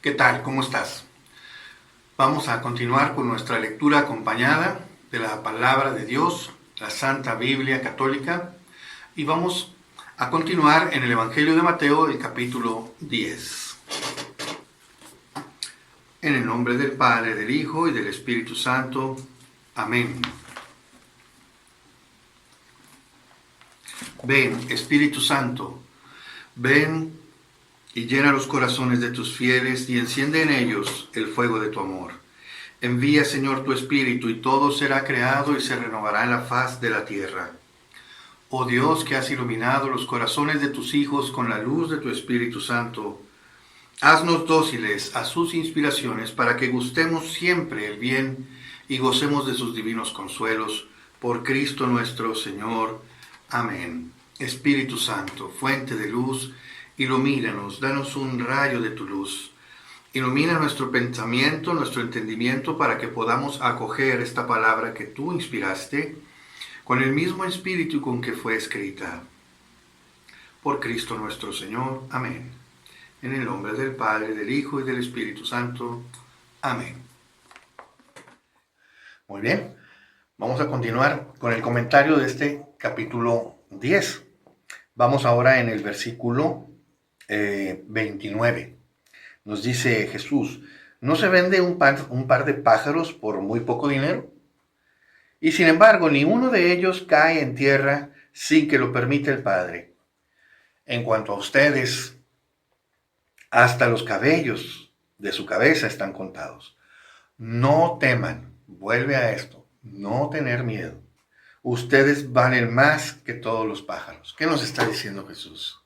¿Qué tal? ¿Cómo estás? Vamos a continuar con nuestra lectura acompañada de la palabra de Dios, la Santa Biblia Católica, y vamos a continuar en el Evangelio de Mateo, el capítulo 10. En el nombre del Padre, del Hijo y del Espíritu Santo. Amén. Ven, Espíritu Santo, ven y llena los corazones de tus fieles y enciende en ellos el fuego de tu amor. Envía, Señor, tu Espíritu y todo será creado y se renovará en la faz de la tierra. Oh Dios, que has iluminado los corazones de tus hijos con la luz de tu Espíritu Santo, haznos dóciles a sus inspiraciones para que gustemos siempre el bien y gocemos de sus divinos consuelos. Por Cristo nuestro Señor. Amén. Espíritu Santo, fuente de luz, ilumínanos, danos un rayo de tu luz. Ilumina nuestro pensamiento, nuestro entendimiento, para que podamos acoger esta palabra que tú inspiraste con el mismo espíritu con que fue escrita. Por Cristo nuestro Señor. Amén. En el nombre del Padre, del Hijo y del Espíritu Santo. Amén. Muy bien, vamos a continuar con el comentario de este capítulo 10. Vamos ahora en el versículo 29. Nos dice Jesús: ¿no se vende un par de pájaros por muy poco dinero? Y sin embargo, ni uno de ellos cae en tierra sin que lo permita el Padre. En cuanto a ustedes, hasta los cabellos de su cabeza están contados. No teman, vuelve a esto, no tener miedo. Ustedes valen más que todos los pájaros. ¿Qué nos está diciendo Jesús?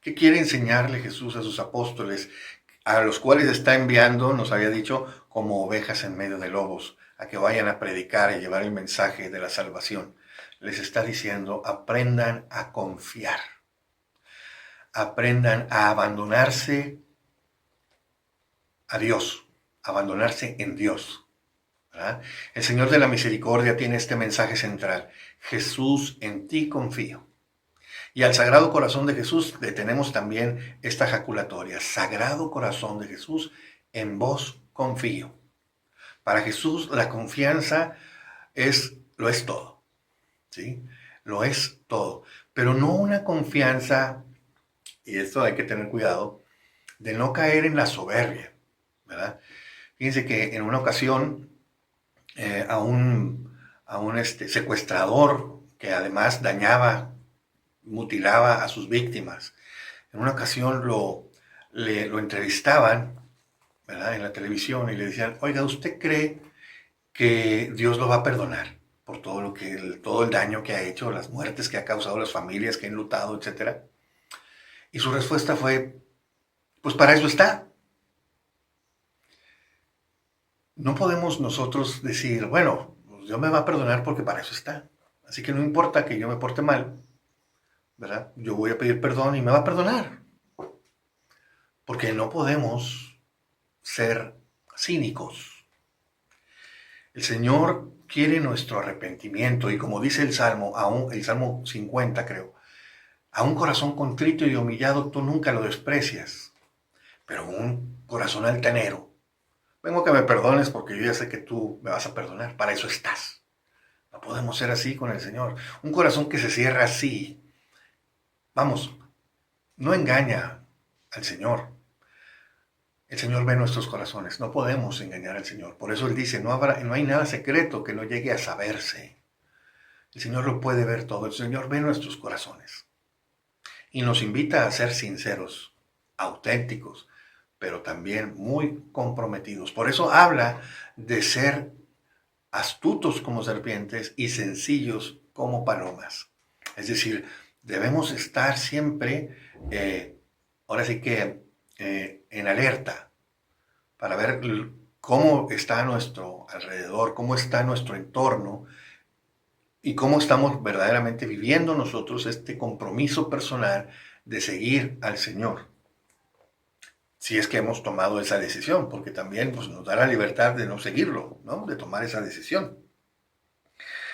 ¿Qué quiere enseñarle Jesús a sus apóstoles, a los cuales está enviando, nos había dicho, como ovejas en medio de lobos, a que vayan a predicar y llevar el mensaje de la salvación? Les está diciendo: aprendan a confiar, aprendan a abandonarse a Dios, abandonarse en Dios, ¿verdad? El Señor de la Misericordia tiene este mensaje central: Jesús, en ti confío. Y al Sagrado Corazón de Jesús le tenemos también esta jaculatoria: Sagrado Corazón de Jesús, en vos confío. Para Jesús la confianza lo es todo, ¿sí? Lo es todo. Pero no una confianza, y esto hay que tener cuidado, de no caer en la soberbia, ¿verdad? Fíjense que en una ocasión a un secuestrador que además mutilaba a sus víctimas. En una ocasión lo entrevistaban, ¿verdad?, en la televisión, y le decían: oiga, ¿usted cree que Dios lo va a perdonar por todo el daño que ha hecho, las muertes que ha causado, las familias que han enlutado, etcétera? Y su respuesta fue: pues para eso está. No podemos nosotros decir: bueno, pues Dios me va a perdonar porque para eso está. Así que no importa que yo me porte mal, ¿verdad? Yo voy a pedir perdón y me va a perdonar. Porque no podemos ser cínicos. El Señor quiere nuestro arrepentimiento, y como dice el Salmo, el Salmo 50 creo: a un corazón contrito y humillado tú nunca lo desprecias, pero un corazón altanero, vengo a que me perdones porque yo ya sé que tú me vas a perdonar, para eso estás. No podemos ser así con el Señor. Un corazón que se cierra así, vamos, no engaña al Señor. El Señor ve nuestros corazones, no podemos engañar al Señor. Por eso Él dice: no hay nada secreto que no llegue a saberse. El Señor lo puede ver todo, el Señor ve nuestros corazones. Y nos invita a ser sinceros, auténticos, pero también muy comprometidos. Por eso habla de ser astutos como serpientes y sencillos como palomas. Es decir, debemos estar siempre, ahora sí que, en alerta, para ver cómo está a nuestro alrededor, cómo está nuestro entorno y cómo estamos verdaderamente viviendo nosotros este compromiso personal de seguir al Señor. Si es que hemos tomado esa decisión, porque también pues, nos da la libertad de no seguirlo, ¿no?, de tomar esa decisión.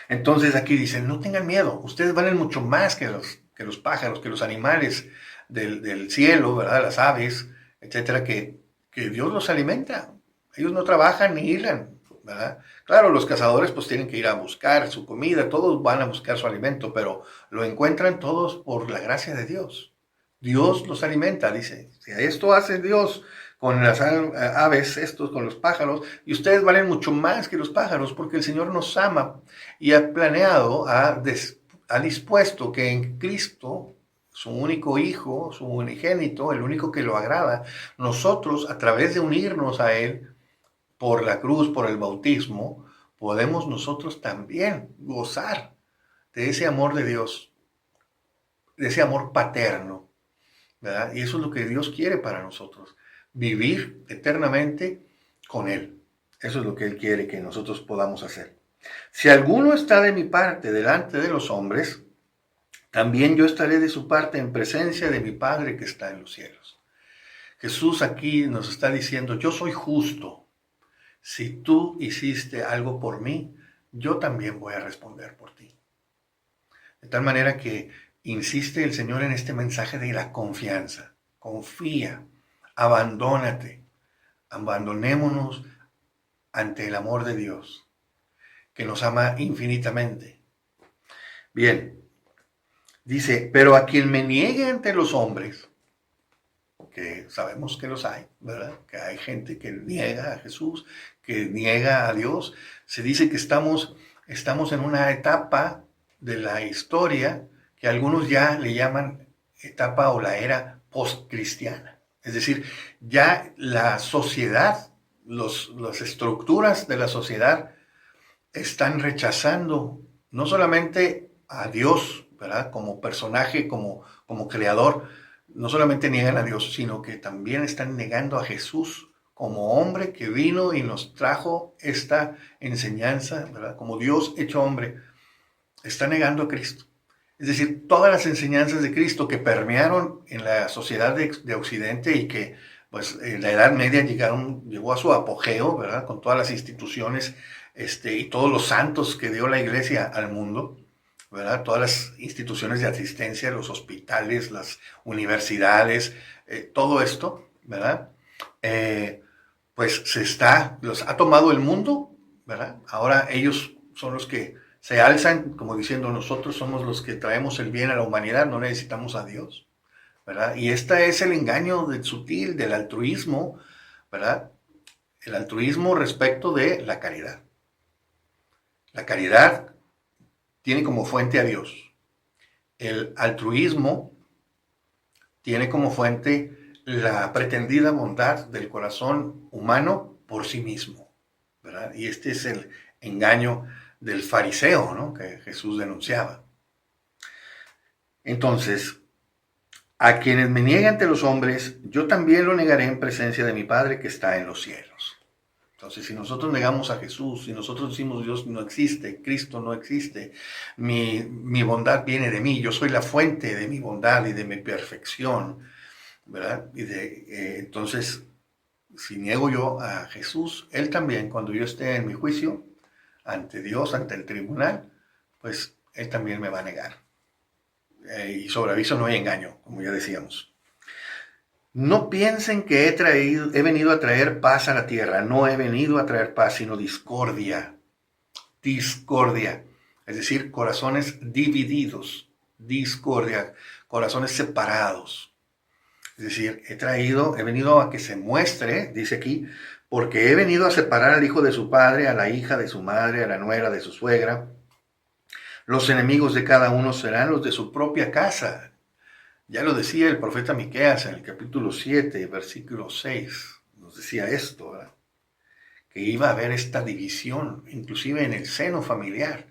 Entonces aquí dicen: no tengan miedo, ustedes valen mucho más que los pájaros, que los animales del cielo, ¿verdad?, las aves, etcétera, que que Dios los alimenta. Ellos no trabajan ni hilan, ¿verdad? Claro, los cazadores pues tienen que ir a buscar su comida, todos van a buscar su alimento, pero lo encuentran todos por la gracia de Dios. Dios los alimenta, dice. Si esto hace Dios con las aves, estos con los pájaros, y ustedes valen mucho más que los pájaros, porque el Señor nos ama y ha planeado, ha dispuesto que en Cristo, su único Hijo, su unigénito, el único que lo agrada, nosotros, a través de unirnos a Él, por la cruz, por el bautismo, podemos nosotros también gozar de ese amor de Dios, de ese amor paterno, ¿verdad? Y eso es lo que Dios quiere para nosotros, vivir eternamente con Él. Eso es lo que Él quiere que nosotros podamos hacer. Si alguno está de mi parte delante de los hombres, también yo estaré de su parte en presencia de mi Padre que está en los cielos. Jesús aquí nos está diciendo, yo soy justo. Si tú hiciste algo por mí, yo también voy a responder por ti. De tal manera que insiste el Señor en este mensaje de la confianza. Confía, abandónate, abandonémonos ante el amor de Dios, que nos ama infinitamente. Bien, dice, pero a quien me niegue ante los hombres, que sabemos que los hay, ¿verdad? Que hay gente que niega a Jesús, que niega a Dios. Se dice que estamos en una etapa de la historia que algunos ya le llaman etapa o la era postcristiana. Es decir, ya la sociedad, las estructuras de la sociedad están rechazando no solamente a Dios, ¿verdad? Como personaje, como creador, no solamente niegan a Dios, sino que también están negando a Jesús como hombre que vino y nos trajo esta enseñanza, ¿verdad? Como Dios hecho hombre, está negando a Cristo. Es decir, todas las enseñanzas de Cristo que permearon en la sociedad de Occidente y que pues, en la Edad Media llegó a su apogeo, ¿verdad? Con todas las instituciones y todos los santos que dio la Iglesia al mundo, ¿verdad? Todas las instituciones de asistencia, los hospitales, las universidades, todo esto, ¿verdad? Pues los ha tomado el mundo, ¿verdad? Ahora ellos son los que se alzan, como diciendo, nosotros somos los que traemos el bien a la humanidad, no necesitamos a Dios, ¿verdad? Y este es el engaño del sutil, del altruismo, ¿verdad? El altruismo respecto de la caridad. La caridad tiene como fuente a Dios. El altruismo tiene como fuente la pretendida bondad del corazón humano por sí mismo, ¿verdad? Y este es el engaño del fariseo, ¿no? Que Jesús denunciaba. Entonces, a quienes me niegan ante los hombres, yo también lo negaré en presencia de mi Padre que está en los cielos. Entonces, si nosotros negamos a Jesús, si nosotros decimos Dios no existe, Cristo no existe, mi bondad viene de mí, yo soy la fuente de mi bondad y de mi perfección, ¿verdad? Entonces, si niego yo a Jesús, Él también, cuando yo esté en mi juicio, ante Dios, ante el tribunal, pues Él también me va a negar. Y sobre aviso no hay engaño, como ya decíamos. No piensen que he venido a traer paz a la tierra. No he venido a traer paz, sino discordia. Discordia. Es decir, corazones divididos. Discordia. Corazones separados. Es decir, he venido a que se muestre, dice aquí, porque he venido a separar al hijo de su padre, a la hija de su madre, a la nuera de su suegra. Los enemigos de cada uno serán los de su propia casa. Ya lo decía el profeta Miqueas en el capítulo 7, versículo 6. Nos decía esto, ¿verdad? Que iba a haber esta división, inclusive en el seno familiar.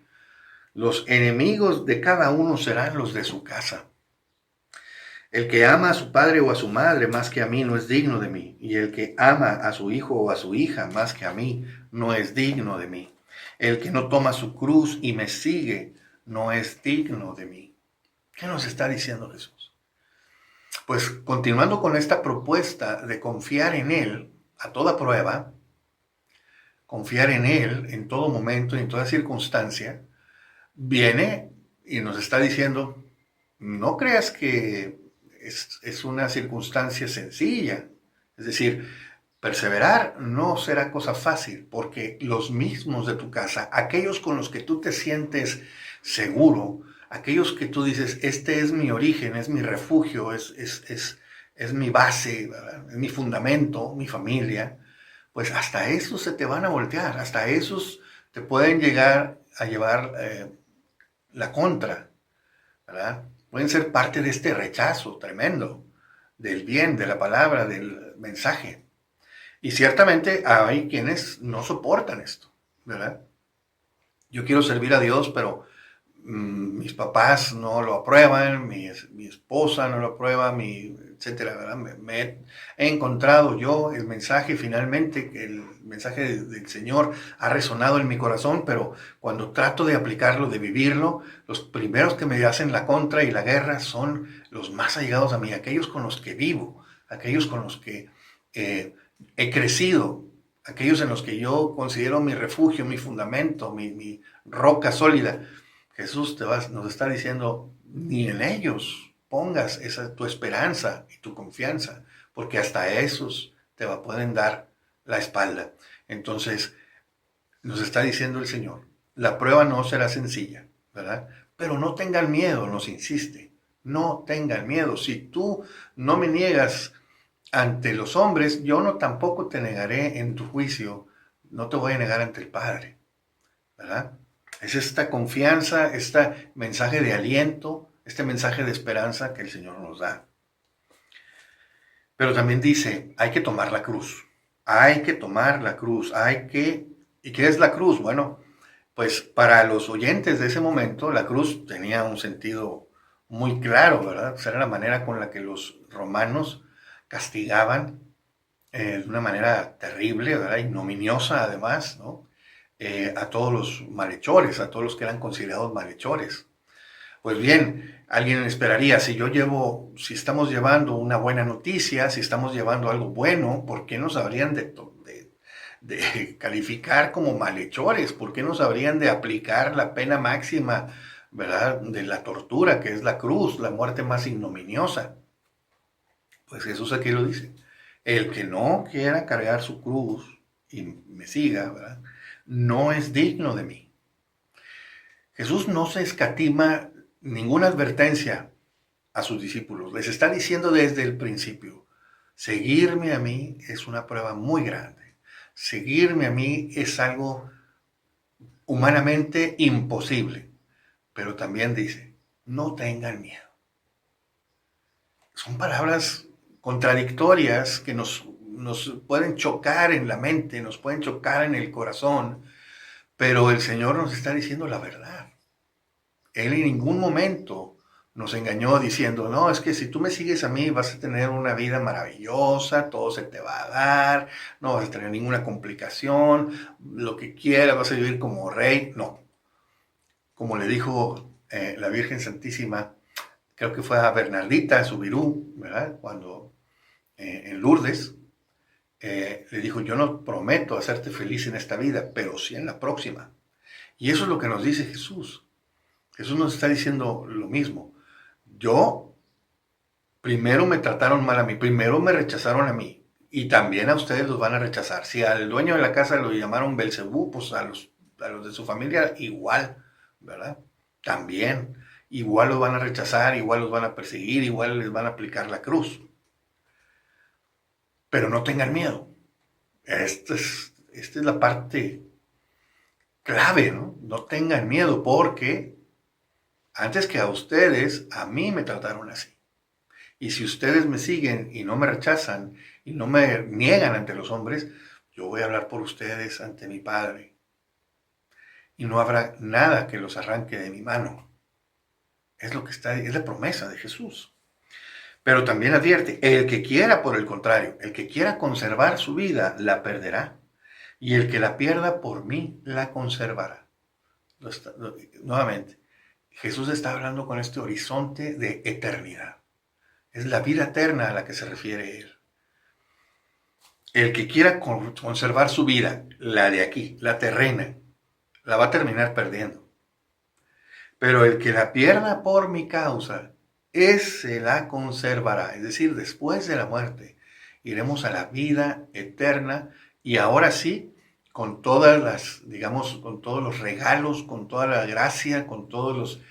Los enemigos de cada uno serán los de su casa. El que ama a su padre o a su madre más que a mí no es digno de mí. Y el que ama a su hijo o a su hija más que a mí no es digno de mí. El que no toma su cruz y me sigue no es digno de mí. ¿Qué nos está diciendo Jesús? Pues continuando con esta propuesta de confiar en Él a toda prueba, confiar en Él en todo momento y en toda circunstancia, viene y nos está diciendo, no creas que es una circunstancia sencilla. Es decir, Perseverar no será cosa fácil, porque los mismos de tu casa, aquellos con los que tú te sientes seguro, aquellos que tú dices, este es mi origen, es mi refugio, es mi base, ¿verdad? Es mi fundamento, mi familia, pues hasta esos se te van a voltear, hasta esos te pueden llegar a llevar la contra, ¿verdad? Pueden ser parte de este rechazo tremendo del bien, de la palabra, del mensaje. Y ciertamente hay quienes no soportan esto, ¿verdad? Yo quiero servir a Dios, pero mis papás no lo aprueban, mi esposa no lo aprueba, etcétera, ¿verdad? He encontrado yo el mensaje finalmente, que el mensaje del Señor ha resonado en mi corazón, pero cuando trato de aplicarlo, de vivirlo, los primeros que me hacen la contra y la guerra son los más allegados a mí, aquellos con los que vivo, aquellos con los que he crecido, aquellos en los que yo considero mi refugio, mi fundamento, mi roca sólida. Jesús nos está diciendo, ni en ellos pongas tu esperanza y tu confianza, porque hasta esos pueden dar la espalda. Entonces, nos está diciendo el Señor, la prueba no será sencilla, ¿verdad? Pero no tengan miedo, nos insiste, no tengan miedo. Si tú no me niegas ante los hombres, yo no tampoco te negaré en tu juicio, no te voy a negar ante el Padre, ¿verdad? Es esta confianza, este mensaje de aliento, este mensaje de esperanza que el Señor nos da. Pero también dice, hay que tomar la cruz, hay que tomar la cruz, ¿y qué es la cruz? Bueno, pues para los oyentes de ese momento, la cruz tenía un sentido muy claro, ¿verdad? Esa era la manera con la que los romanos castigaban de una manera terrible, ¿verdad? Ignominiosa además, ¿no? A todos los malhechores, a todos los que eran considerados malhechores. Pues bien, alguien esperaría, si estamos llevando una buena noticia, si estamos llevando algo bueno, ¿por qué nos habrían de calificar como malhechores? ¿Por qué nos habrían de aplicar la pena máxima, ¿verdad? De la tortura, que es la cruz, la muerte más ignominiosa? Pues Jesús aquí lo dice. El que no quiera cargar su cruz y me siga, ¿verdad? No es digno de mí. Jesús no se escatima ninguna advertencia a sus discípulos. Les está diciendo desde el principio, seguirme a mí es una prueba muy grande. Seguirme a mí es algo humanamente imposible. Pero también dice, no tengan miedo. Son palabras contradictorias que nos pueden chocar en la mente, nos pueden chocar en el corazón, pero el Señor nos está diciendo la verdad. Él en ningún momento nos engañó diciendo, no, es que si tú me sigues a mí vas a tener una vida maravillosa, todo se te va a dar, no vas a tener ninguna complicación, lo que quieras, vas a vivir como rey. No, como le dijo la Virgen Santísima, creo que fue a Bernardita, su virú, ¿verdad? Cuando en Lourdes, le dijo, yo no prometo hacerte feliz en esta vida, pero sí en la próxima. Y eso es lo que nos dice Jesús. Jesús nos está diciendo lo mismo. Primero me trataron mal a mí, primero me rechazaron a mí, y también a ustedes los van a rechazar. Si al dueño de la casa lo llamaron Belcebú, pues a los de su familia igual, ¿verdad? También, igual los van a rechazar, igual los van a perseguir, igual les van a aplicar la cruz. Pero no tengan miedo. Esta es la parte clave, ¿no? No tengan miedo porque antes que a ustedes, a mí me trataron así. Y si ustedes me siguen y no me rechazan y no me niegan ante los hombres, yo voy a hablar por ustedes ante mi Padre. Y no habrá nada que los arranque de mi mano. Es la promesa de Jesús. Pero también advierte, el que quiera, por el contrario, el que quiera conservar su vida, la perderá. Y el que la pierda por mí, la conservará. Nuevamente, Jesús está hablando con este horizonte de eternidad. Es la vida eterna a la que se refiere él. El que quiera conservar su vida, la de aquí, la terrena, la va a terminar perdiendo. Pero el que la pierda por mi causa, ese la conservará. Es decir, después de la muerte. iremos a la vida eterna y ahora sí, con todas las, digamos, con todos los regalos, con toda la gracia, con todos los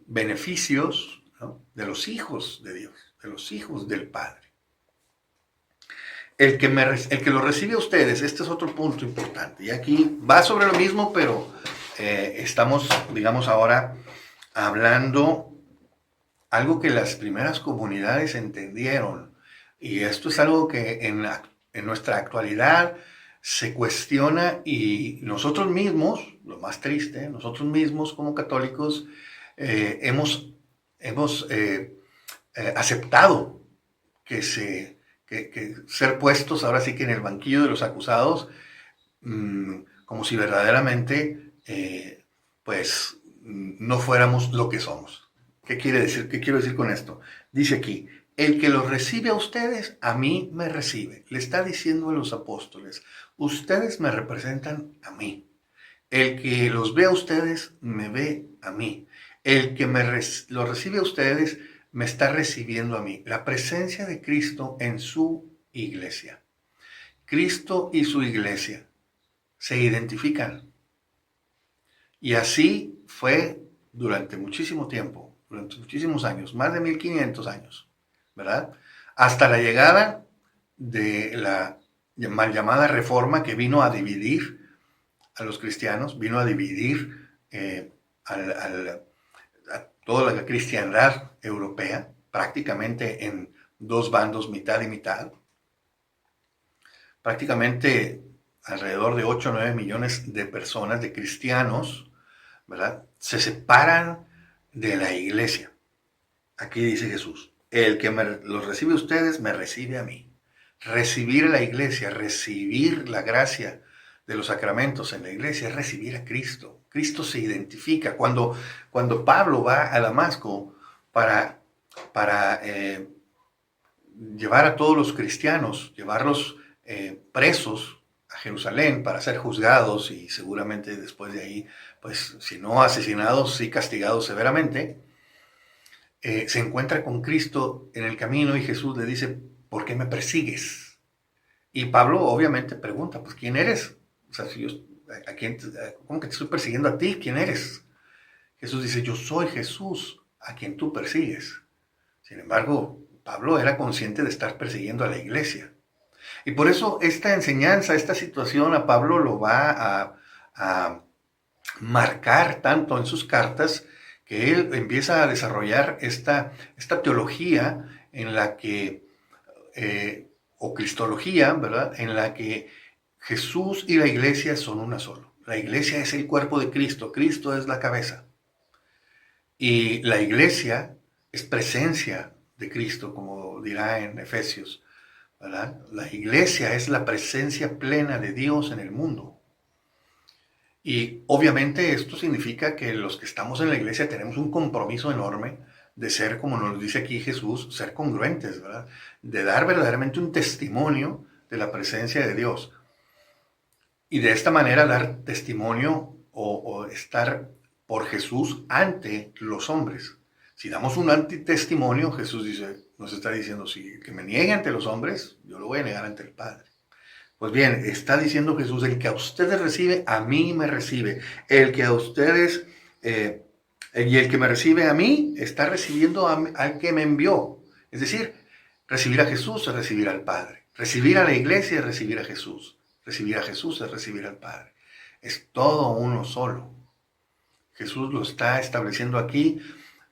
beneficios, ¿no?, de los hijos de Dios, de los hijos del Padre. El que lo recibe a ustedes, este es otro punto importante. Y aquí va sobre lo mismo, pero estamos, digamos, ahora hablando algo que las primeras comunidades entendieron. Y esto es algo que en nuestra actualidad se cuestiona y nosotros mismos, lo más triste, nosotros mismos como católicos hemos aceptado que ser puestos ahora sí que en el banquillo de los acusados, como si verdaderamente pues no fuéramos lo que somos. ¿Qué quiere decir? ¿Qué quiero decir con esto? Dice aquí, el que los recibe a ustedes, a mí me recibe. Le está diciendo a los apóstoles, ustedes me representan a mí. El que los ve a ustedes, me ve a mí. El que los recibe a ustedes, me está recibiendo a mí. La presencia de Cristo en su iglesia. Cristo y su iglesia se identifican. Y así fue durante muchísimo tiempo, durante muchísimos años, más de 1500 años, ¿verdad? Hasta la llegada de la mal llamada Reforma, que vino a dividir a los cristianos, vino a dividir a toda la cristiandad europea, prácticamente en dos bandos, mitad y mitad. Prácticamente alrededor de 8 o 9 millones de personas, de cristianos, ¿verdad?, se separan de la iglesia. Aquí dice Jesús, el que los recibe a ustedes, me recibe a mí. Recibir a la iglesia, recibir la gracia de los sacramentos en la iglesia es recibir a Cristo. Cristo se identifica. Cuando Pablo va a Damasco para llevar a todos los cristianos, llevarlos presos a Jerusalén para ser juzgados y seguramente después de ahí, pues si no asesinados, sí castigados severamente, se encuentra con Cristo en el camino y Jesús le dice, ¿por qué me persigues? Y Pablo obviamente pregunta, pues ¿quién eres? O sea, si yo, ¿cómo que te estoy persiguiendo a ti? ¿Quién eres? Jesús dice, yo soy Jesús a quien tú persigues. Sin embargo, Pablo era consciente de estar persiguiendo a la iglesia. Y por eso esta enseñanza, esta situación a Pablo lo va a marcar tanto en sus cartas que él empieza a desarrollar esta teología en la que, o cristología, ¿verdad?, en la que Jesús y la iglesia son una sola. La iglesia es el cuerpo de Cristo, Cristo es la cabeza. Y la iglesia es presencia de Cristo, como dirá en Efesios, ¿verdad? La iglesia es la presencia plena de Dios en el mundo. Y obviamente esto significa que los que estamos en la iglesia tenemos un compromiso enorme de ser, como nos dice aquí Jesús, ser congruentes, ¿verdad?, de dar verdaderamente un testimonio de la presencia de Dios. Y de esta manera dar testimonio o estar por Jesús ante los hombres. Si damos un antitestimonio, Jesús nos está diciendo, si que me niegue ante los hombres, yo lo voy a negar ante el Padre. Pues bien, está diciendo Jesús, el que a ustedes recibe, a mí me recibe. El que a ustedes, y el que me recibe a mí, está recibiendo al que me envió. Es decir, recibir a Jesús es recibir al Padre. Recibir a la iglesia es recibir a Jesús. Recibir a Jesús es recibir al Padre. Es todo uno solo. Jesús lo está estableciendo aquí.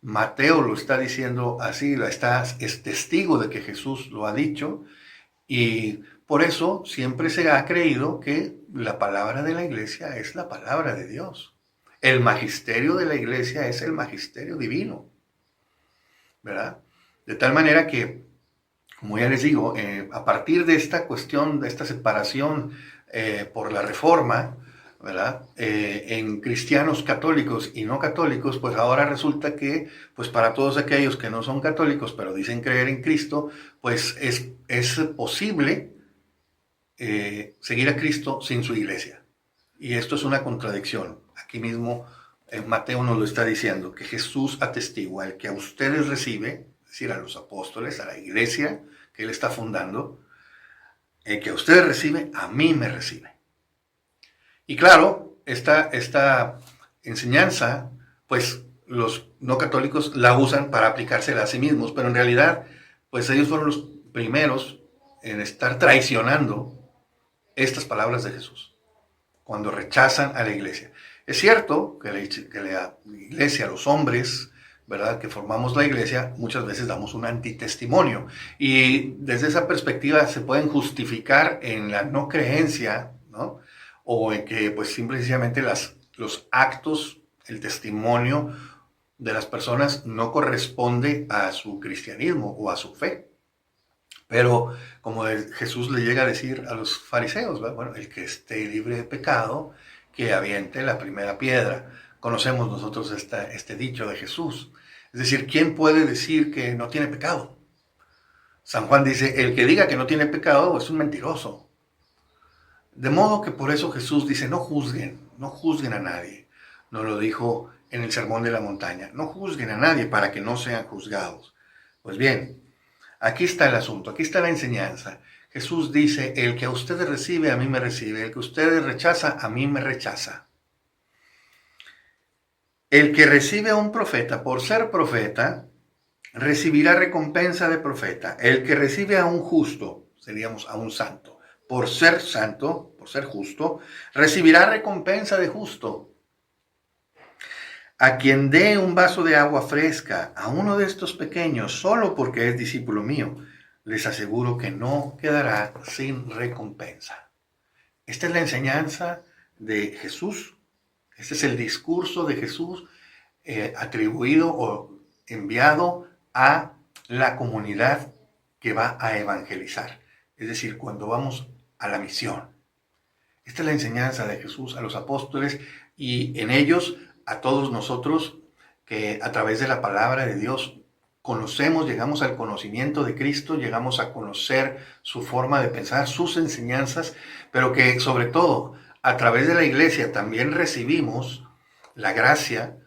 Mateo lo está diciendo así, es testigo de que Jesús lo ha dicho. Y por eso siempre se ha creído que la palabra de la iglesia es la palabra de Dios. El magisterio de la iglesia es el magisterio divino, ¿verdad? De tal manera que, como ya les digo, a partir de esta cuestión, de esta separación por la Reforma, ¿verdad?, en cristianos católicos y no católicos, pues ahora resulta que, pues para todos aquellos que no son católicos, pero dicen creer en Cristo, pues es posible seguir a Cristo sin su iglesia. Y esto es una contradicción. Aquí mismo Mateo nos lo está diciendo, que Jesús atestigua, el que a ustedes recibe, es decir, a los apóstoles, a la iglesia, él está fundando. El que a ustedes recibe, a mí me recibe. Y claro, esta enseñanza, pues los no católicos la usan para aplicársela a sí mismos, pero en realidad, pues ellos fueron los primeros en estar traicionando estas palabras de Jesús, cuando rechazan a la iglesia. Es cierto que la iglesia, los hombres, ¿verdad?, que formamos la iglesia, muchas veces damos un antitestimonio. Y desde esa perspectiva se pueden justificar en la no creencia, ¿no?, o en que pues simplemente los actos, el testimonio de las personas no corresponde a su cristianismo o a su fe. Pero como Jesús le llega a decir a los fariseos, ¿verdad?, bueno, el que esté libre de pecado, que aviente la primera piedra. Conocemos nosotros este dicho de Jesús. Es decir, ¿quién puede decir que no tiene pecado? San Juan dice, el que diga que no tiene pecado es un mentiroso. De modo que por eso Jesús dice, no juzguen a nadie. Nos lo dijo en el Sermón de la Montaña, no juzguen a nadie para que no sean juzgados. Pues bien, aquí está el asunto, aquí está la enseñanza. Jesús dice, el que a ustedes recibe, a mí me recibe. El que a ustedes rechaza, a mí me rechaza. El que recibe a un profeta por ser profeta, recibirá recompensa de profeta. El que recibe a un justo, seríamos a un santo, por ser santo, por ser justo, recibirá recompensa de justo. A quien dé un vaso de agua fresca a uno de estos pequeños, solo porque es discípulo mío, les aseguro que no quedará sin recompensa. Esta es la enseñanza de Jesús. Este es el discurso de Jesús atribuido o enviado a la comunidad que va a evangelizar. Es decir, cuando vamos a la misión. Esta es la enseñanza de Jesús a los apóstoles y en ellos a todos nosotros que a través de la palabra de Dios conocemos, llegamos al conocimiento de Cristo, llegamos a conocer su forma de pensar, sus enseñanzas, pero que sobre todo a través de la iglesia también recibimos la gracia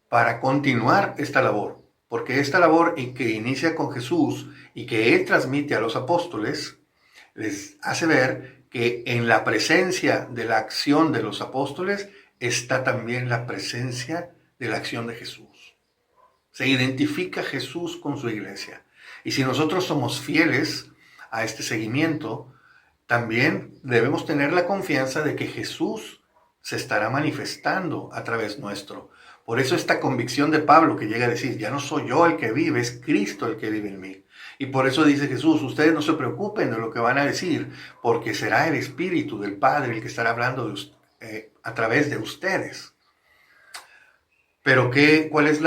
para continuar esta labor, porque esta labor que inicia con Jesús y que Él transmite a los apóstoles, les hace ver que en la presencia de la acción de los apóstoles está también la presencia de la acción de Jesús. Se identifica Jesús con su iglesia. Y si nosotros somos fieles a este seguimiento, también debemos tener la confianza de que Jesús se estará manifestando a través nuestro. Por eso esta convicción de Pablo que llega a decir, ya no soy yo el que vive, es Cristo el que vive en mí. Y por eso dice Jesús, ustedes no se preocupen de lo que van a decir, porque será el Espíritu del Padre el que estará hablando a través de ustedes. Pero ¿cuál es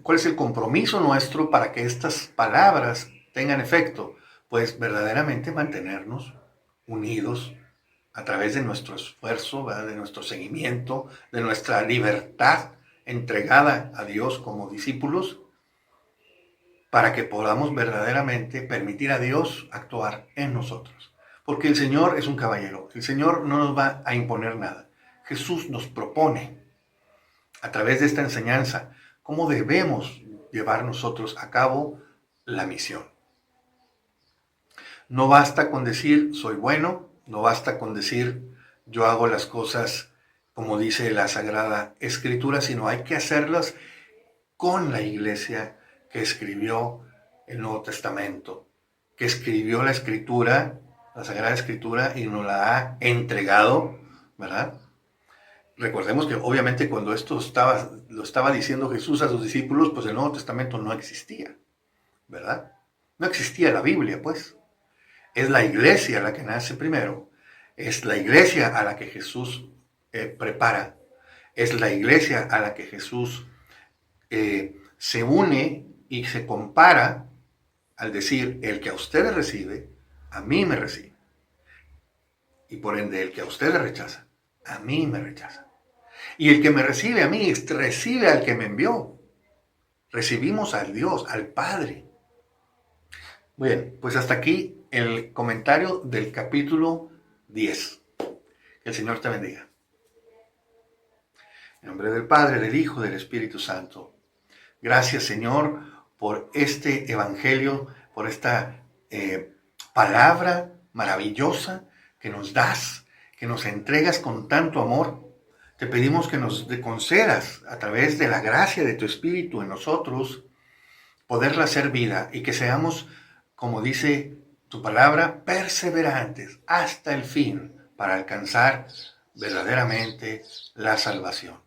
cuál es el compromiso nuestro para que estas palabras tengan efecto? Pues verdaderamente mantenernos unidos a través de nuestro esfuerzo, ¿verdad?, de nuestro seguimiento, de nuestra libertad entregada a Dios como discípulos, para que podamos verdaderamente permitir a Dios actuar en nosotros. Porque el Señor es un caballero, el Señor no nos va a imponer nada. Jesús nos propone, a través de esta enseñanza, cómo debemos llevar nosotros a cabo la misión. No basta con decir, soy bueno, no basta con decir, yo hago las cosas como dice la Sagrada Escritura, sino hay que hacerlas con la iglesia que escribió el Nuevo Testamento, que escribió la Escritura, la Sagrada Escritura, y nos la ha entregado, ¿verdad? Recordemos que obviamente cuando esto lo estaba diciendo Jesús a sus discípulos, pues el Nuevo Testamento no existía, ¿verdad? No existía la Biblia, pues. Es la iglesia la que nace primero, es la iglesia a la que Jesús prepara, es la iglesia a la que Jesús se une y se compara al decir, el que a ustedes recibe, a mí me recibe. Y por ende, el que a ustedes rechaza, a mí me rechaza. Y el que me recibe a mí, recibe al que me envió. Recibimos al Dios, al Padre. Bien, pues hasta aquí el comentario del capítulo 10. Que el Señor te bendiga. En nombre del Padre, del Hijo, del Espíritu Santo. Gracias, Señor, por este evangelio por esta palabra maravillosa que nos das, que nos entregas con tanto amor. Te pedimos que nos concedas a través de la gracia de tu Espíritu en nosotros, poderla hacer vida y que seamos, como dice tu palabra, perseverantes hasta el fin para alcanzar verdaderamente la salvación.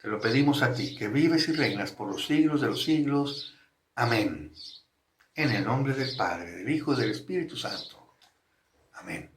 Te lo pedimos a ti, que vives y reinas por los siglos de los siglos. Amén. En el nombre del Padre, del Hijo y del Espíritu Santo. Amén.